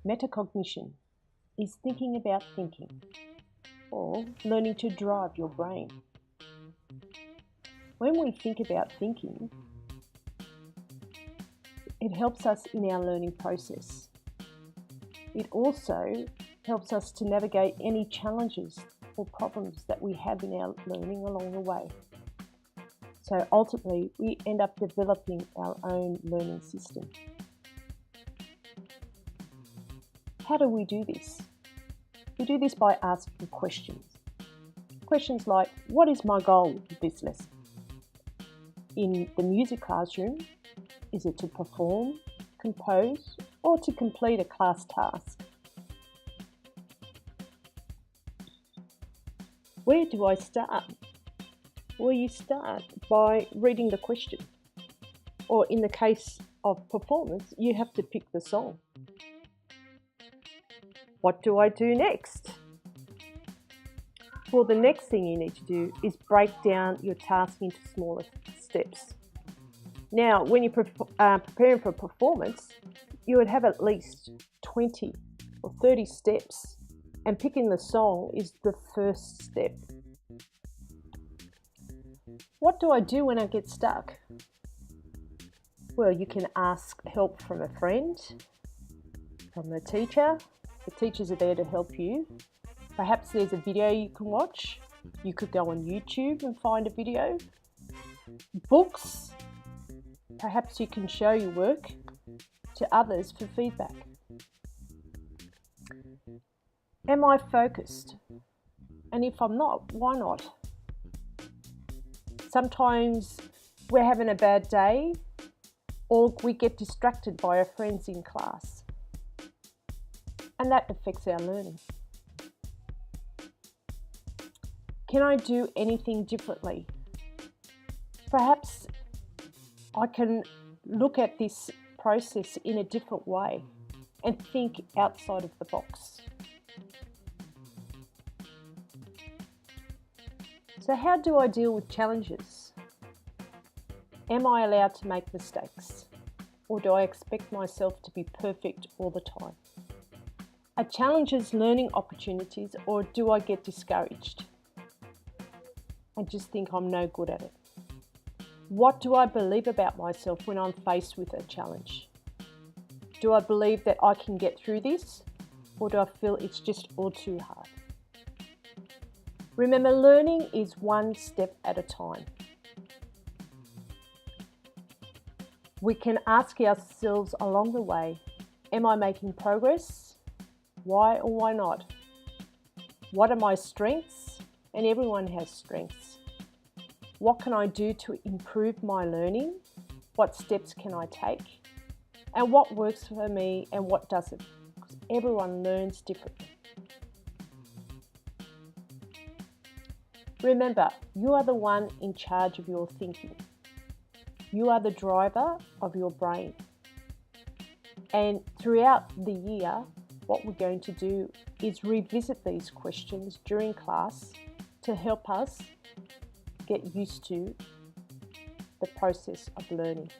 Metacognition is thinking about thinking, or learning to drive your brain. When we think about thinking, it helps us in our learning process. It also helps us to navigate any challenges or problems that we have in our learning along the way. So ultimately, we end up developing our own learning system. How do we do this? We do this by asking questions. Questions like, what is my goal with this lesson? In the music classroom, is it to perform, compose, or to complete a class task? Where do I start? Well, you start by reading the question. Or in the case of performance, you have to pick the song. What do I do next? Well, the next thing you need to do is break down your task into smaller steps. Now, when you're preparing for performance, you would have at least 20 or 30 steps, and picking the song is the first step. What do I do when I get stuck? Well, you can ask help from a friend, from the teacher. The teachers are there to help you. Perhaps there's a video you can watch. You could go on YouTube and find a video. Books. Perhaps you can show your work to others for feedback. Am I focused? And if I'm not, why not? Sometimes we're having a bad day, or we get distracted by our friends in class, and that affects our learning. Can I do anything differently? Perhaps I can look at this process in a different way and think outside of the box. So how do I deal with challenges? Am I allowed to make mistakes? Or do I expect myself to be perfect all the time? Are challenges learning opportunities, or do I get discouraged and just think I'm no good at it? What do I believe about myself when I'm faced with a challenge? Do I believe that I can get through this, or do I feel it's just all too hard? Remember, learning is one step at a time. We can ask ourselves along the way, am I making progress? Why or why not? What are my strengths? And everyone has strengths. What can I do to improve my learning? What steps can I take? And what works for me and what doesn't? Because everyone learns differently. Remember, you are the one in charge of your thinking. You are the driver of your brain. And throughout the year, what we're going to do is revisit these questions during class to help us get used to the process of learning.